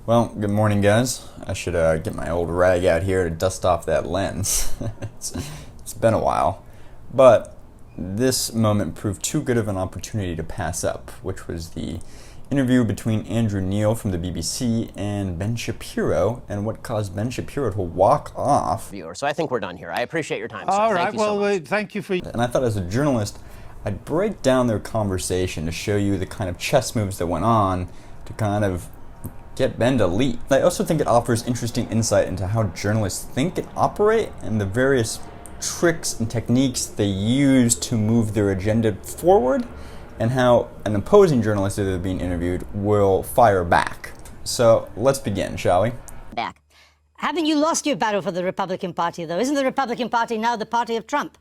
Well, good morning, guys. I should get my old rag out here to dust off that lens. it's been a while. But this moment proved too good of an opportunity to pass up, which was the interview between Andrew Neil from the BBC and Ben Shapiro, and what caused Ben Shapiro to walk off. So I think we're done here. I appreciate your time, sir. All right, Thank you so much. thank you for... And I thought as a journalist, I'd break down their conversation to show you the kind of chess moves that went on to kind of get Ben to leap. I also think it offers interesting insight into how journalists think and operate and the various tricks and techniques they use to move their agenda forward, and how an opposing journalist that is being interviewed will fire back. So let's begin, shall we? Back. Haven't you lost your battle for the Republican Party, though? Isn't the Republican Party now the party of Trump?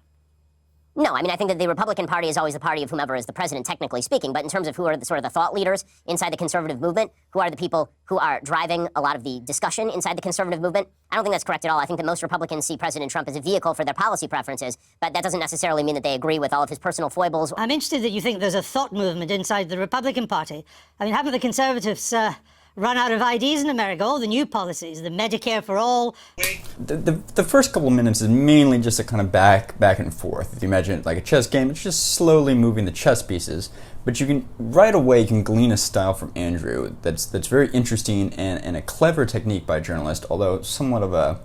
No, I mean, I think that the Republican Party is always the party of whomever is the president, technically speaking, but in terms of who are the sort of the thought leaders inside the conservative movement, who are the people who are driving a lot of the discussion inside the conservative movement, I don't think that's correct at all. I think that most Republicans see President Trump as a vehicle for their policy preferences, but that doesn't necessarily mean that they agree with all of his personal foibles. I'm interested that you think there's a thought movement inside the Republican Party. I mean, haven't the conservatives run out of ideas in America? All the new policies, the Medicare for all. The first couple of minutes is mainly just a kind of back and forth. If you imagine it like a chess game, it's just slowly moving the chess pieces. But you can, right away, you can glean a style from Andrew that's very interesting and a clever technique by a journalist, although somewhat of a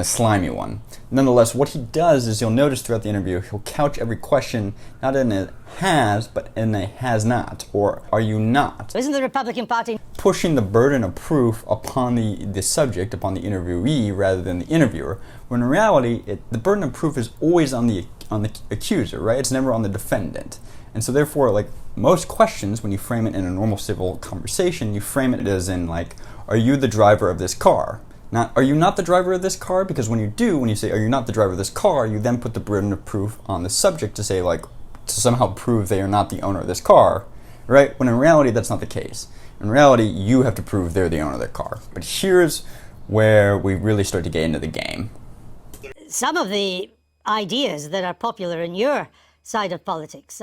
slimy one. Nonetheless, what he does is, you'll notice throughout the interview, he'll couch every question not in a has, but in a has not, or are you not. Isn't the Republican Party pushing the burden of proof upon the subject, upon the interviewee, rather than the interviewer, when in reality, the burden of proof is always on the accuser, right? It's never on the defendant. And so therefore, like most questions, when you frame it in a normal civil conversation, you frame it as in like, are you the driver of this car? Not, are you not the driver of this car? Because when you say, are you not the driver of this car, you then put the burden of proof on the subject to say, like, to somehow prove they are not the owner of this car, right? When in reality, that's not the case. In reality, you have to prove they're the owner of the car. But here's where we really start to get into the game. some of the ideas that are popular in your side of politics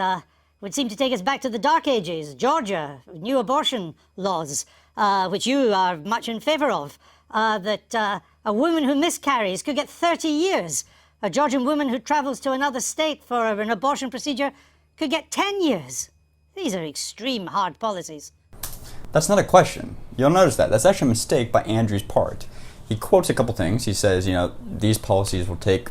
would seem to take us back to the Dark Ages, Georgia, new abortion laws, which you are much in favor of, that a woman who miscarries could get 30 years. A Georgian woman who travels to another state for an abortion procedure could get 10 years. These are extreme hard policies. That's not a question. You'll notice that. That's actually a mistake by Andrew's part. He quotes a couple things. He says, these policies will take,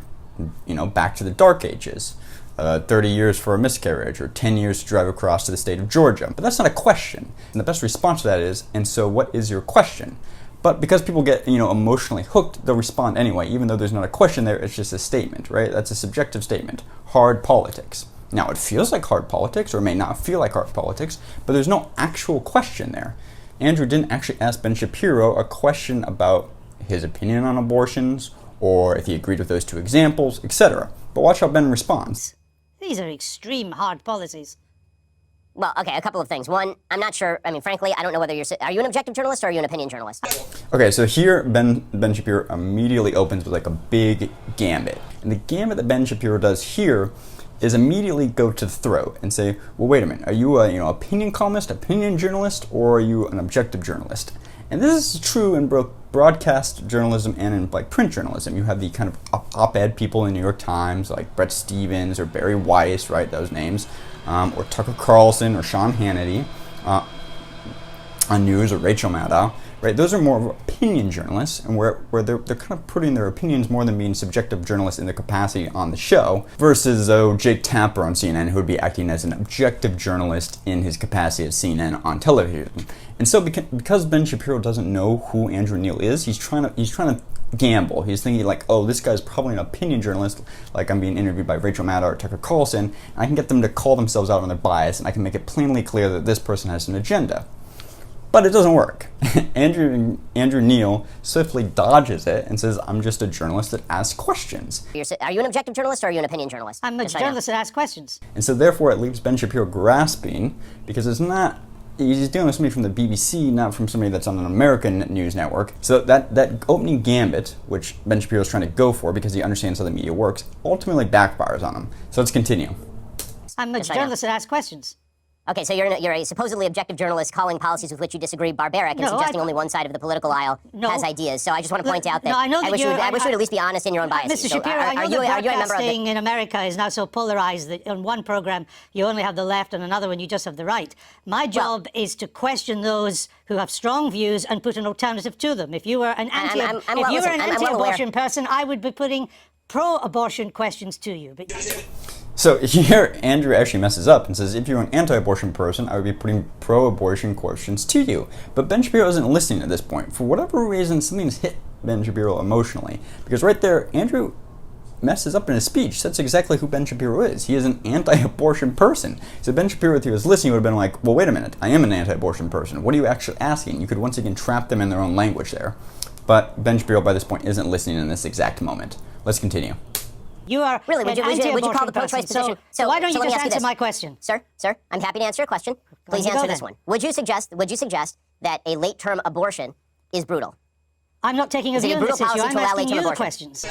back to the Dark Ages. 30 years for a miscarriage, or 10 years to drive across to the state of Georgia. But that's not a question. And the best response to that is, and so what is your question? But because people get, emotionally hooked, they'll respond anyway, even though there's not a question there, it's just a statement, right? That's a subjective statement. Hard politics. Now, it feels like hard politics, or it may not feel like hard politics, but there's no actual question there. Andrew didn't actually ask Ben Shapiro a question about his opinion on abortions, or if he agreed with those two examples, etc. But watch how Ben responds. These are extreme hard policies. Well, okay, a couple of things. One, I'm not sure, frankly, I don't know whether are you an objective journalist or are you an opinion journalist? Okay, so here Ben Shapiro immediately opens with like a big gambit. And the gambit that Ben Shapiro does here is immediately go to the throat and say, well, wait a minute, are you a opinion columnist, opinion journalist, or are you an objective journalist? And this is true in both broadcast journalism and in print journalism. You have the kind of op-ed people in the New York Times, like Bret Stephens or Barry Weiss, right, those names, or Tucker Carlson or Sean Hannity on news, or Rachel Maddow, right? Those are more of opinion journalists, and where they're kind of putting their opinions more than being subjective journalists in their capacity on the show, versus Jake Tapper on CNN, who would be acting as an objective journalist in his capacity at CNN on television. And so because Ben Shapiro doesn't know who Andrew Neil is, he's trying to gamble. He's thinking like, oh, this guy's probably an opinion journalist, like I'm being interviewed by Rachel Maddow or Tucker Carlson, and I can get them to call themselves out on their bias, and I can make it plainly clear that this person has an agenda. But it doesn't work. Andrew Neil swiftly dodges it and says, I'm just a journalist that asks questions. Are you an objective journalist or are you an opinion journalist? I'm a journalist that asks questions. And so therefore it leaves Ben Shapiro grasping, because he's dealing with somebody from the BBC, not from somebody that's on an American news network. So that opening gambit, which Ben Shapiro is trying to go for because he understands how the media works, ultimately backfires on him. So let's continue. I'm a journalist that asks questions. Okay, so you're a supposedly objective journalist calling policies with which you disagree barbaric and suggesting only one side of the political aisle has ideas. So I just want to point out that, I wish you would at least be honest in your own biases. Mr. Shapiro, I know that broadcasting in America is now so polarized that on one program you only have the left and another one you just have the right. My job is to question those who have strong views and put an alternative to them. If you were an anti-abortion person, I would be putting pro-abortion questions to you. So here, Andrew actually messes up and says, if you're an anti-abortion person, I would be putting pro-abortion questions to you. But Ben Shapiro isn't listening at this point. For whatever reason, something's hit Ben Shapiro emotionally. Because right there, Andrew messes up in his speech. That's exactly who Ben Shapiro is. He is an anti-abortion person. So Ben Shapiro, if he was listening, would have been like, well, wait a minute, I am an anti-abortion person. What are you actually asking? You could once again trap them in their own language there. But Ben Shapiro, by this point, isn't listening in this exact moment. Let's continue. You are really? Would you call the pro-choice position? So why don't you just answer my question, sir? I'm happy to answer your question. Please answer this one. Would you suggest that a late-term abortion is brutal? I'm not taking a view on this issue. I'm asking you the questions.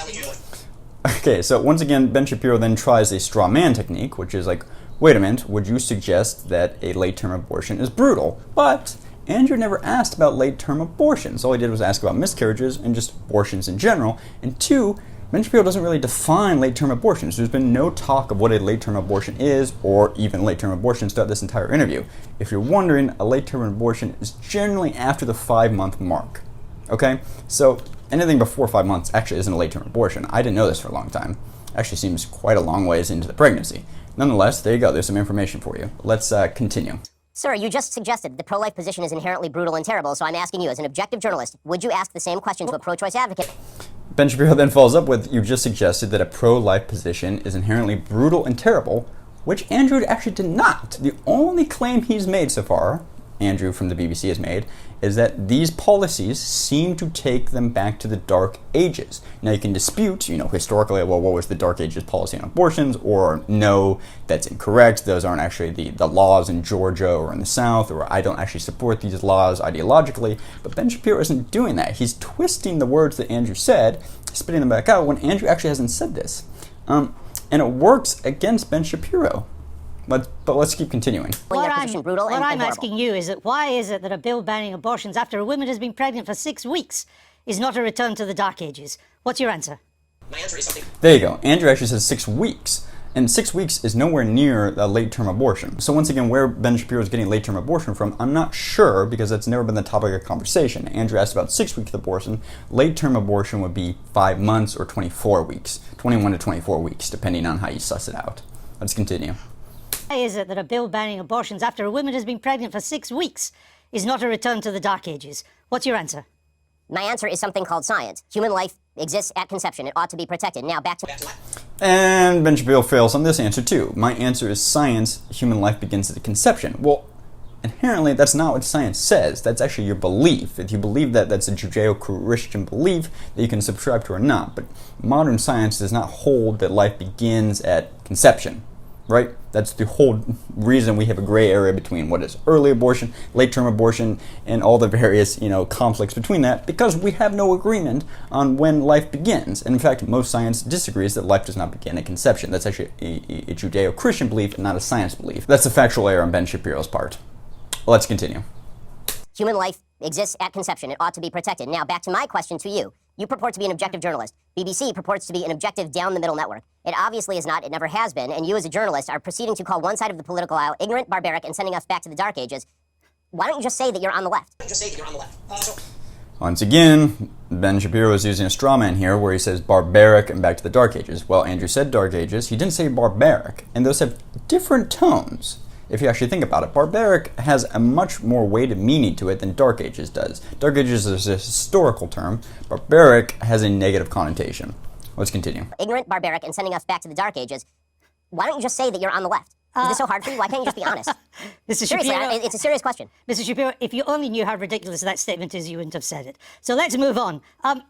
Okay, so once again, Ben Shapiro then tries a straw man technique, which is like, wait a minute, would you suggest that a late-term abortion is brutal? But Andrew never asked about late-term abortions. All he did was ask about miscarriages and just abortions in general. And two, Ben Shapiro doesn't really define late-term abortions. There's been no talk of what a late-term abortion is, or even late-term abortions throughout this entire interview. If you're wondering, a late-term abortion is generally after the 5-month mark. Okay? So anything before 5 months actually isn't a late-term abortion. I didn't know this for a long time. Actually seems quite a long ways into the pregnancy. Nonetheless, there you go. There's some information for you. Let's continue. Sir, you just suggested the pro-life position is inherently brutal and terrible, so I'm asking you, as an objective journalist, would you ask the same question to a pro-choice advocate? Ben Shapiro then follows up with, you just suggested that a pro-life position is inherently brutal and terrible, which Andrew actually did not. The only claim he's made so far, Andrew from the BBC has made, is that these policies seem to take them back to the Dark Ages. Now you can dispute, historically, well, what was the Dark Ages policy on abortions, or no, that's incorrect, those aren't actually the laws in Georgia or in the South, or I don't actually support these laws ideologically, but Ben Shapiro isn't doing that. He's twisting the words that Andrew said, spitting them back out, when Andrew actually hasn't said this. And it works against Ben Shapiro. But let's keep continuing. What I'm asking you is that why is it that a bill banning abortions after a woman has been pregnant for 6 weeks is not a return to the Dark Ages? What's your answer? My answer is something. There you go. Andrew actually says 6 weeks. And 6 weeks is nowhere near a late-term abortion. So once again, where Ben Shapiro is getting late-term abortion from, I'm not sure, because that's never been the topic of conversation. Andrew asked about 6 weeks of abortion. Late-term abortion would be 5 months or 24 weeks. 21 to 24 weeks, depending on how you suss it out. Let's continue. Why is it that a bill banning abortions after a woman has been pregnant for 6 weeks is not a return to the Dark Ages? What's your answer? My answer is something called science. Human life exists at conception. It ought to be protected. Now back to... And Ben Shapiro fails on this answer too. My answer is science. Human life begins at conception. Well, inherently, that's not what science says. That's actually your belief. If you believe that, that's a Judeo-Christian belief that you can subscribe to or not. But modern science does not hold that life begins at conception. Right? That's the whole reason we have a gray area between what is early abortion, late-term abortion, and all the various, conflicts between that, because we have no agreement on when life begins. And in fact, most science disagrees that life does not begin at conception. That's actually a Judeo-Christian belief, not a science belief. That's a factual error on Ben Shapiro's part. Let's continue. Human life exists at conception. It ought to be protected. Now back to my question to you. You purport to be an objective journalist. BBC purports to be an objective down-the-middle network. It obviously is not. It never has been. And you as a journalist are proceeding to call one side of the political aisle ignorant, barbaric, and sending us back to the Dark Ages. Why don't you just say that you're on the left? Once again, Ben Shapiro is using a straw man here where he says barbaric and back to the Dark Ages. Well, Andrew said Dark Ages. He didn't say barbaric. And those have different tones. If you actually think about it, barbaric has a much more weighted meaning to it than Dark Ages does. Dark Ages is a historical term. Barbaric has a negative connotation. Let's continue. Ignorant, barbaric, and sending us back to the Dark Ages. Why don't you just say that you're on the left? Is this so hard for you? Why can't you just be honest? Seriously, it's a serious question. Mr. Shapiro, if you only knew how ridiculous that statement is, you wouldn't have said it. So let's move on.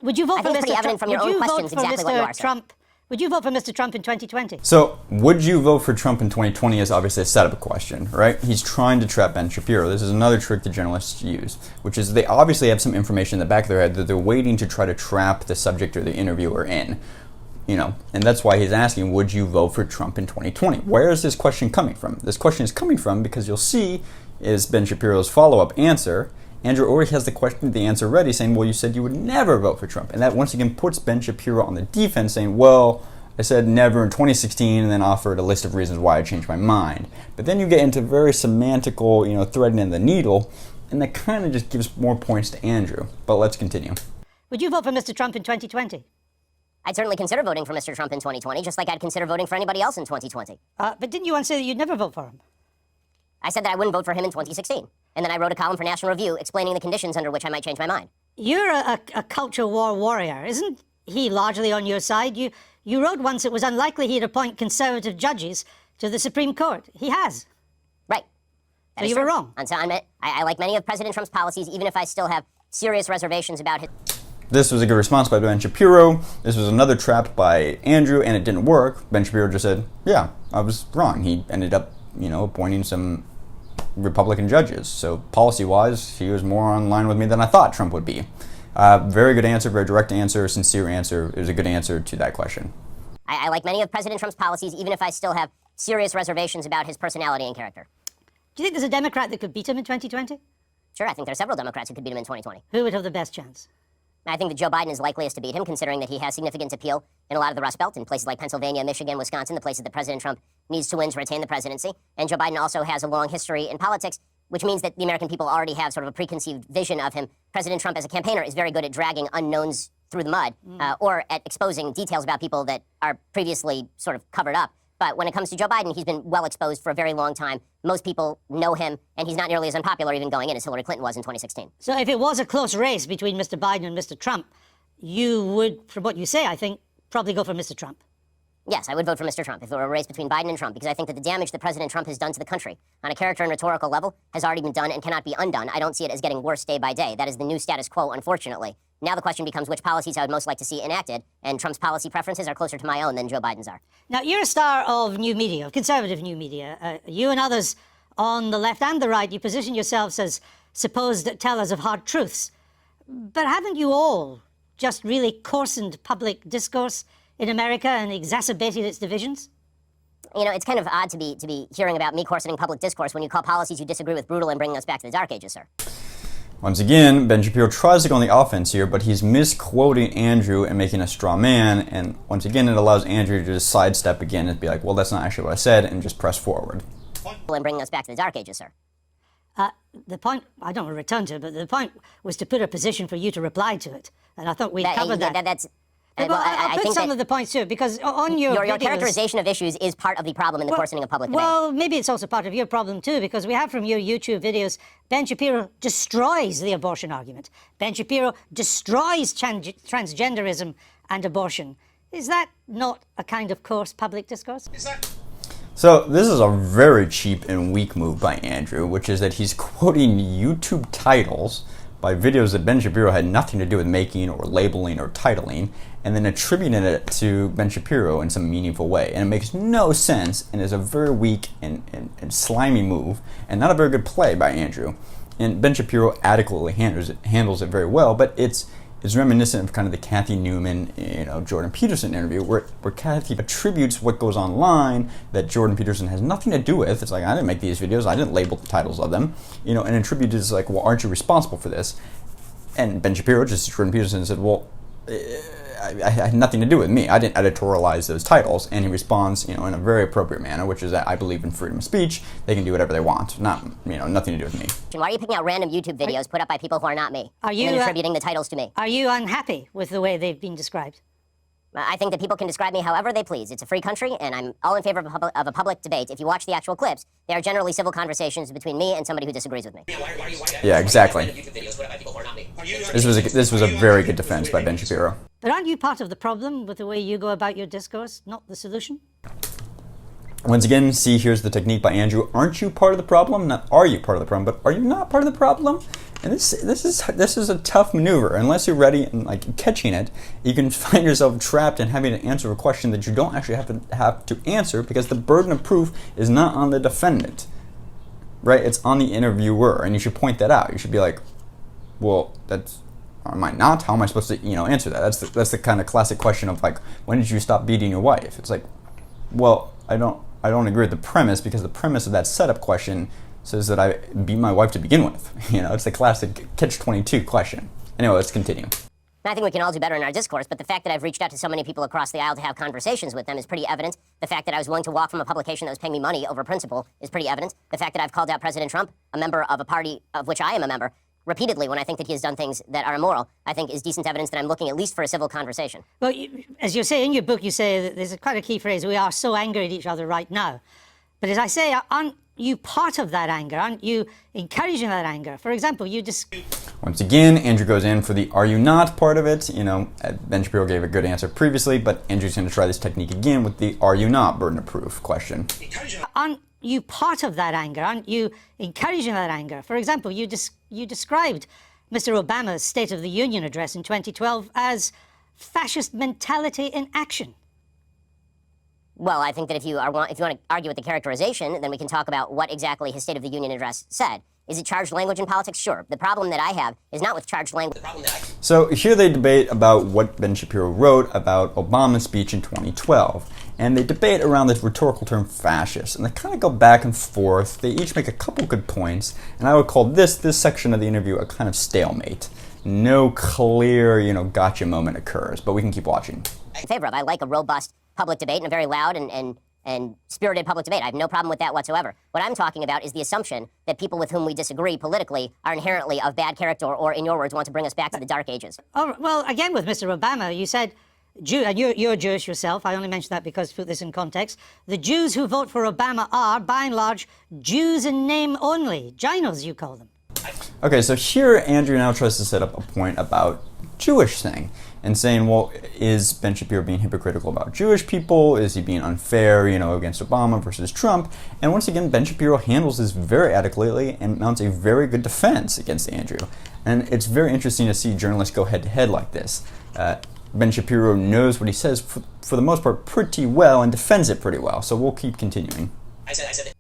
Would you vote for Mr. Trump? From your own questions exactly what you are, Trump? Would you vote for Mr. Trump in 2020? So, would you vote for Trump in 2020 is obviously a setup question, right? He's trying to trap Ben Shapiro. This is another trick the journalists use, which is they obviously have some information in the back of their head that they're waiting to try to trap the subject or the interviewer in. and that's why he's asking, would you vote for Trump in 2020? Where is this question coming from? This question is coming from because you'll see is Ben Shapiro's follow-up answer. Andrew already has the answer ready, saying, well, you said you would never vote for Trump. And that once again puts Ben Shapiro on the defense, saying, well, I said never in 2016 and then offered a list of reasons why I changed my mind. But then you get into very semantical, threading the needle, and that kind of just gives more points to Andrew. But let's continue. Would you vote for Mr. Trump in 2020? I'd certainly consider voting for Mr. Trump in 2020, just like I'd consider voting for anybody else in 2020. But didn't you once say that you'd never vote for him? I said that I wouldn't vote for him in 2016. And then I wrote a column for National Review explaining the conditions under which I might change my mind. You're a culture war warrior. Isn't he largely on your side? You wrote once it was unlikely he'd appoint conservative judges to the Supreme Court. He has. Right. So you were wrong. I like many of President Trump's policies, even if I still have serious reservations about his... This was a good response by Ben Shapiro. This was another trap by Andrew, and it didn't work. Ben Shapiro just said, yeah, I was wrong. He ended up, appointing some Republican judges. So policy-wise, he was more on line with me than I thought Trump would be. Very good answer, very direct answer, sincere answer. It was a good answer to that question. I like many of President Trump's policies, even if I still have serious reservations about his personality and character. Do you think there's a Democrat that could beat him in 2020? Sure, I think there are several Democrats who could beat him in 2020. Who would have the best chance? I think that Joe Biden is likeliest to beat him, considering that he has significant appeal in a lot of the Rust Belt, in places like Pennsylvania, Michigan, Wisconsin, the places that President Trump needs to win to retain the presidency. And Joe Biden also has a long history in politics, which means that the American people already have sort of a preconceived vision of him. President Trump, as a campaigner, is very good at dragging unknowns through the mud, or at exposing details about people that are previously sort of covered up. But when it comes to Joe Biden, he's been well exposed for a very long time. Most people know him, and he's not nearly as unpopular even going in as Hillary Clinton was in 2016. So if it was a close race between Mr. Biden and Mr. Trump, you would, from what you say, I think, probably go for Mr. Trump. Yes, I would vote for Mr. Trump if it were a race between Biden and Trump, because I think that the damage that President Trump has done to the country on a character and rhetorical level has already been done and cannot be undone. I don't see it as getting worse day by day. That is the new status quo, unfortunately. Now the question becomes which policies I would most like to see enacted, and Trump's policy preferences are closer to my own than Joe Biden's are. Now, you're a star of new media, of conservative new media. You and others on the left and the right, you position yourselves as supposed tellers of hard truths. But haven't you all just really coarsened public discourse in America and exacerbated its divisions? It's kind of odd to be hearing about me coarsening public discourse when you call policies you disagree with brutal and bringing us back to the Dark Ages, sir. Once again, Ben Shapiro tries to go on the offense here, but he's misquoting Andrew and making a straw man, and once again it allows Andrew to just sidestep again and be like, well, that's not actually what I said, and just press forward. And bringing us back to the Dark Ages, sir. The point, I don't want to return to it, but the point was to put a position for you to reply to it. And I thought we'd covered that. I put think some of the points too, because on your characterization of issues is part of the problem in the coarsening of public debate. Well, maybe it's also part of your problem too, because we have from your YouTube videos, Ben Shapiro destroys the abortion argument. Ben Shapiro destroys transgenderism and abortion. Is that not a kind of coarse public discourse? So this is a very cheap and weak move by Andrew, which is that he's quoting YouTube titles by videos that Ben Shapiro had nothing to do with making or labeling or titling, and then attributing it to Ben Shapiro in some meaningful way. And it makes no sense, and is a very weak and slimy move, and not a very good play by Andrew. And Ben Shapiro adequately handles it very well, but it's reminiscent of kind of the Kathy Newman, Jordan Peterson interview, where Kathy attributes what goes online that Jordan Peterson has nothing to do with. It's like, I didn't make these videos, I didn't label the titles of them, and attributes is like, well, aren't you responsible for this? And Ben Shapiro, just Jordan Peterson, said, well, I had nothing to do with me. I didn't editorialize those titles. And he responds, in a very appropriate manner, which is that I believe in freedom of speech. They can do whatever they want. Nothing to do with me. Why are you picking out random YouTube videos put up by people who are not me? Are you and then attributing the titles to me? Are you unhappy with the way they've been described? I think that people can describe me however they please. It's a free country, and I'm all in favor of a public debate. If you watch the actual clips, they are generally civil conversations between me and somebody who disagrees with me. Yeah, exactly. This was a very good defense by Ben Shapiro. But aren't you part of the problem with the way you go about your discourse, not the solution? Once again, see, here's the technique by Andrew. Aren't you part of the problem? Not are you part of the problem, but are you not part of the problem? And this is a tough maneuver. Unless you're ready and catching it, you can find yourself trapped in having to answer a question that you don't actually have to answer, because the burden of proof is not on the defendant, right? It's on the interviewer, and you should point that out. You should be like, well, that's or am I not? How am I supposed to, answer that? That's the kind of classic question of like, when did you stop beating your wife? It's like, well, I don't agree with the premise, because the premise of that setup question says that I beat my wife to begin with. It's the classic catch-22 question. Anyway, let's continue. I think we can all do better in our discourse, but the fact that I've reached out to so many people across the aisle to have conversations with them is pretty evident. The fact that I was willing to walk from a publication that was paying me money over principle is pretty evident. The fact that I've called out President Trump, a member of a party of which I am a member, repeatedly when I think that he has done things that are immoral, I think is decent evidence that I'm looking at least for a civil conversation. Well, as you say in your book, you say that there's quite a key phrase, we are so angry at each other right now. But as I say, aren't you part of that anger? Aren't you encouraging that anger? For example, Once again, Andrew goes in for the "are you not" part of it. Ben Shapiro gave a good answer previously, but Andrew's going to try this technique again with the "are you not" burden of proof question. Aren't you part of that anger? Aren't you encouraging that anger? For example, you described Mr. Obama's State of the Union address in 2012 as fascist mentality in action. Well, I think that if you want to argue with the characterization, then we can talk about what exactly his State of the Union address said. Is it charged language in politics? Sure. The problem that I have is not with charged language. So here they debate about what Ben Shapiro wrote about Obama's speech in 2012. And they debate around this rhetorical term fascist. And they kind of go back and forth. They each make a couple good points. And I would call this section of the interview a kind of stalemate. No clear, gotcha moment occurs. But we can keep watching. In favor of. I like a robust public debate and a very loud and spirited public debate. I have no problem with that whatsoever. What I'm talking about is the assumption that people with whom we disagree politically are inherently of bad character or, in your words, want to bring us back to the Dark Ages. Oh, well, again, with Mr. Obama, you said, and you're Jewish yourself, I only mention that because to put this in context, the Jews who vote for Obama are, by and large, Jews in name only. Ginos, you call them. Okay, so here Andrew now tries to set up a point about Jewish thing. And saying, well, is Ben Shapiro being hypocritical about Jewish people? Is he being unfair, against Obama versus Trump? And once again, Ben Shapiro handles this very adequately and mounts a very good defense against Andrew. And it's very interesting to see journalists go head-to-head like this. Ben Shapiro knows what he says, for the most part, pretty well and defends it pretty well. So we'll keep continuing. I said it.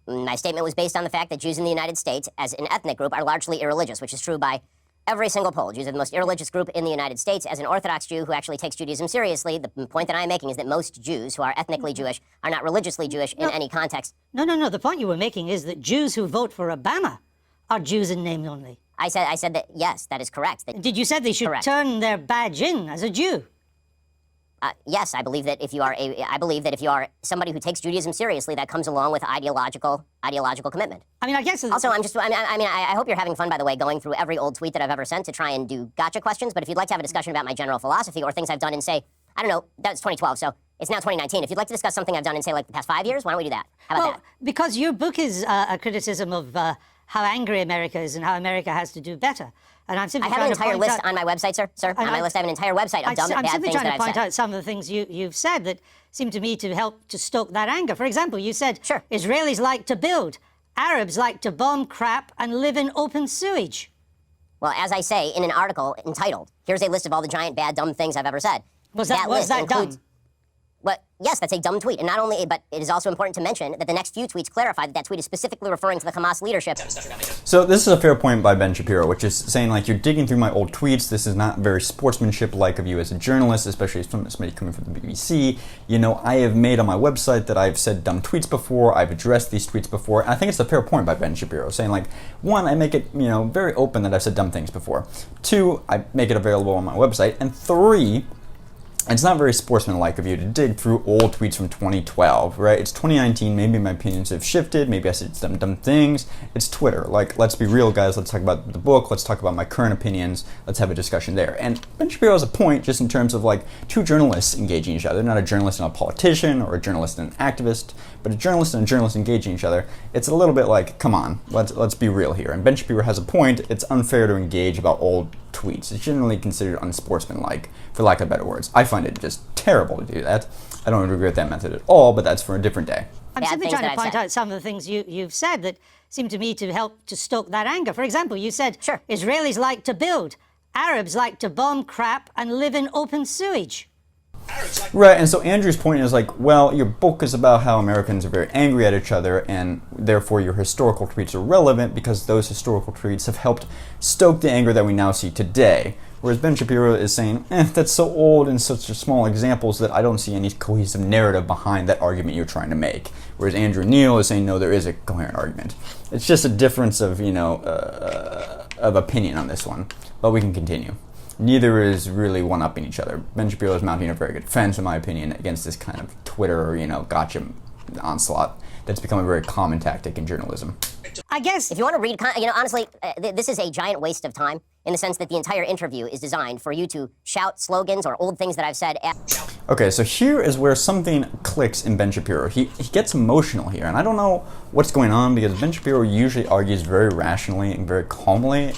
My statement was based on the fact that Jews in the United States, as an ethnic group, are largely irreligious, which is true by every single poll. Jews are the most irreligious group in the United States. As an Orthodox Jew who actually takes Judaism seriously, the point that I'm making is that most Jews who are ethnically Jewish are not religiously Jewish in any context. No. The point you were making is that Jews who vote for Obama are Jews in name only. I said that, yes, that is correct. Did you say they should turn their badge in as a Jew? Yes, I believe that if you are somebody who takes Judaism seriously, that comes along with ideological commitment. I mean, I guess. Also, I hope you're having fun, by the way, going through every old tweet that I've ever sent to try and do gotcha questions. But if you'd like to have a discussion about my general philosophy or things I've done in, say, I don't know, that's 2012, so it's now 2019. If you'd like to discuss something I've done in, say, like the past 5 years, why don't we do that? How about that? Because your book is a criticism of how angry America is and how America has to do better. And I'm simply I have an entire list on my website, sir. On my list, I have an entire website of dumb and bad things that I've said. I'm simply trying to point out some of the things you've said that seem to me to help to stoke that anger. For example, you said, sure, Israelis like to build, Arabs like to bomb crap and live in open sewage. Well, as I say in an article entitled, here's a list of all the giant, bad, dumb things I've ever said. Was that dumb? Well, yes, that's a dumb tweet. And not only, but it is also important to mention that the next few tweets clarify that tweet is specifically referring to the Hamas leadership. So this is a fair point by Ben Shapiro, which is saying, like, you're digging through my old tweets. This is not very sportsmanship-like of you as a journalist, especially from somebody coming from the BBC. I have made on my website that I've said dumb tweets before. I've addressed these tweets before. And I think it's a fair point by Ben Shapiro, saying, like, one, I make it, very open that I've said dumb things before. Two, I make it available on my website. And three, it's not very sportsmanlike of you to dig through old tweets from 2012, right? It's 2019, maybe my opinions have shifted, maybe I said some dumb things. It's Twitter. Like, let's be real, guys. Let's talk about the book. Let's talk about my current opinions. Let's have a discussion there. And Ben Shapiro has a point just in terms of, like, two journalists engaging each other. Not a journalist and a politician, or a journalist and an activist, but a journalist and a journalist engaging each other. It's a little bit like, come on, let's be real here. And Ben Shapiro has a point. It's unfair to engage about old tweets. It's generally considered unsportsmanlike, for lack of better words. I find it just terrible to do that. I don't agree with that method at all, but that's for a different day. I'm simply trying to point out some of the things you've said that seem to me to help to stoke that anger. For example, you said, sure, Israelis like to build, Arabs like to bomb crap and live in open sewage. Right, and so Andrew's point is like, well, your book is about how Americans are very angry at each other, and therefore your historical tweets are relevant because those historical tweets have helped stoke the anger that we now see today. Whereas Ben Shapiro is saying, that's so old and such small examples that I don't see any cohesive narrative behind that argument you're trying to make. Whereas Andrew Neil is saying, no, there is a coherent argument. It's just a difference of, of opinion on this one. But we can continue. Neither is really one-upping each other. Ben Shapiro is mounting a very good defense, in my opinion, against this kind of Twitter, gotcha onslaught that's become a very common tactic in journalism. I guess If you want to read, honestly, this is a giant waste of time in the sense that the entire interview is designed for you to shout slogans or old things that I've said. Okay, so here is where something clicks in Ben Shapiro. He gets emotional here, and I don't know what's going on because Ben Shapiro usually argues very rationally and very calmly.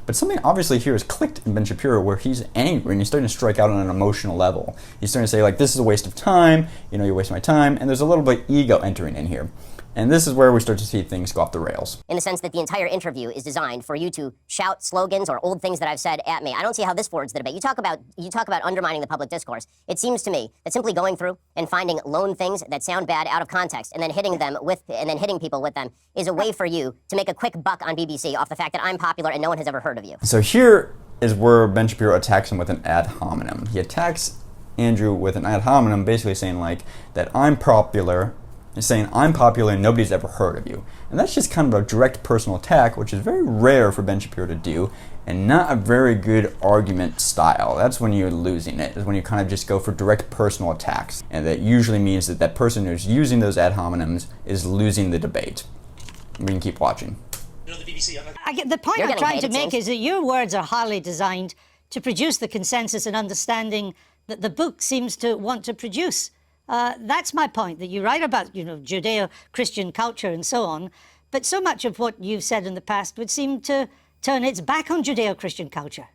But something obviously here has clicked in Ben Shapiro where he's angry and he's starting to strike out on an emotional level. He's starting to say, like, this is a waste of time, you're wasting my time, and there's a little bit of ego entering in here. And this is where we start to see things go off the rails. In the sense that the entire interview is designed for you to shout slogans or old things that I've said at me. I don't see how this forwards the debate. You talk about undermining the public discourse. It seems to me that simply going through and finding lone things that sound bad out of context and then hitting people with them is a way for you to make a quick buck on BBC off the fact that I'm popular and no one has ever heard of you. So here is where Ben Shapiro attacks him with an ad hominem. He attacks Andrew with an ad hominem, basically saying like that I'm popular. He's saying, I'm popular and nobody's ever heard of you. And that's just kind of a direct personal attack, which is very rare for Ben Shapiro to do, and not a very good argument style. That's when you're losing it, is when you kind of just go for direct personal attacks. And that usually means that that person who's using those ad hominems is losing the debate. We can keep watching. the point You're I'm getting trying paid, to it make seems. is that your words are highly designed to produce the consensus and understanding that the book seems to want to produce. That's my point, that you write about, Judeo-Christian culture and so on, but so much of what you've said in the past would seem to turn its back on Judeo-Christian culture.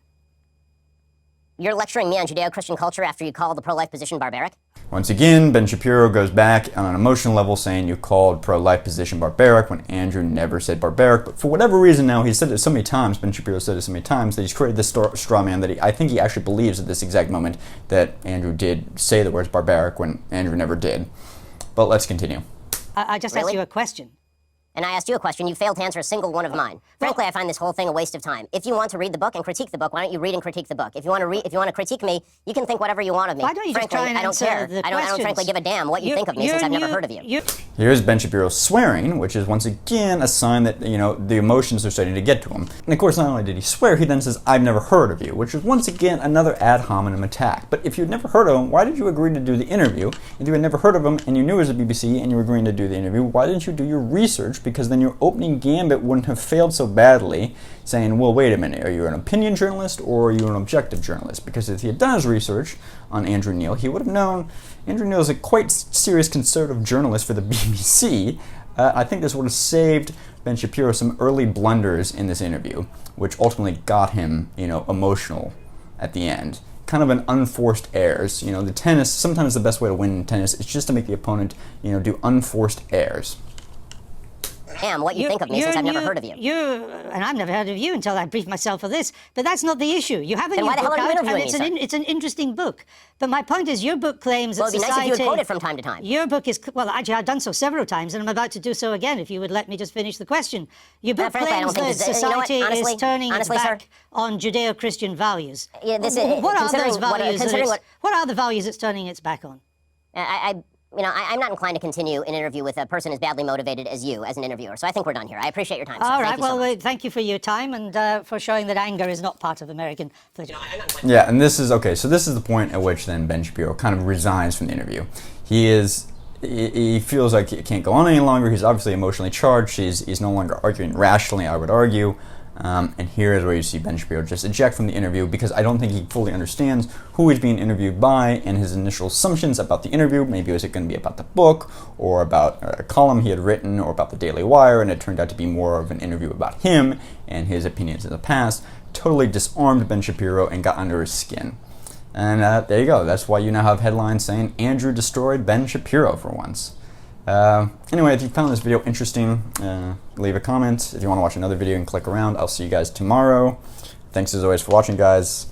You're lecturing me on Judeo-Christian culture after you call the pro-life position barbaric? Once again, Ben Shapiro goes back on an emotional level saying you called pro-life position barbaric when Andrew never said barbaric. But for whatever reason now, he said it so many times, Ben Shapiro said it so many times, that he's created this straw man that I think he actually believes at this exact moment that Andrew did say the words barbaric when Andrew never did. But let's continue. I just asked Really? you a question. And I asked you a question, you failed to answer a single one of mine. Frankly, I find this whole thing a waste of time. If you want to read the book and critique the book, why don't you read and critique the book? If you want to critique me, you can think whatever you want of me. Why don't you just frankly, try and I don't answer care. the I don't questions? frankly give a damn what you think of me since I've never heard of you. Here's Ben Shapiro swearing, which is once again a sign that, the emotions are starting to get to him. And of course, not only did he swear, he then says, I've never heard of you, which is once again another ad hominem attack. But if you'd never heard of him, why did you agree to do the interview? If you had never heard of him and you knew it was the BBC and you were agreeing to do the interview, why didn't you do your research? Because then your opening gambit wouldn't have failed so badly, saying, well, wait a minute, are you an opinion journalist or are you an objective journalist? Because if he had done his research on Andrew Neil, he would have known Andrew Neil is a quite serious conservative journalist for the BBC. I think this would have saved Ben Shapiro some early blunders in this interview, which ultimately got him, emotional at the end. Kind of an unforced airs. The tennis, sometimes the best way to win in tennis is just to make the opponent, do unforced airs. Damn, what you think of me since I've never heard of you. And I've never heard of you until I briefed myself for this. But that's not the issue. You have a Then new why the hell book are you out, and interviewing me, it's an interesting book. But my point is, your book claims Well, that it'd be nice society... if you would quote it from time to time. Your book is... Well, actually, I've done so several times, and I'm about to do so again, if you would let me just finish the question. Your book frankly, I claims don't think that this- you know what? society Honestly- is turning honestly, its sir? back on Judeo-Christian values. Yeah, this what are considering those what- values? considering What are the values it's turning its back on? I'm not inclined to continue an interview with a person as badly motivated as you as an interviewer. So I think we're done here. I appreciate your time, sir. All Thank right, you so well, much. thank you for your time and for showing that anger is not part of American politics. Yeah, and this is the point at which then Ben Shapiro kind of resigns from the interview. He feels like it can't go on any longer. He's obviously emotionally charged. He's no longer arguing rationally, I would argue. And here is where you see Ben Shapiro just eject from the interview because I don't think he fully understands who he's being interviewed by and his initial assumptions about the interview. Maybe was it going to be about the book or about a column he had written or about the Daily Wire, and it turned out to be more of an interview about him and his opinions in the past. Totally disarmed Ben Shapiro and got under his skin. And there you go. That's why you now have headlines saying Andrew destroyed Ben Shapiro for once. Anyway, if you found this video interesting, leave a comment. If you want to watch another video and click around, I'll see you guys tomorrow. Thanks as always for watching, guys.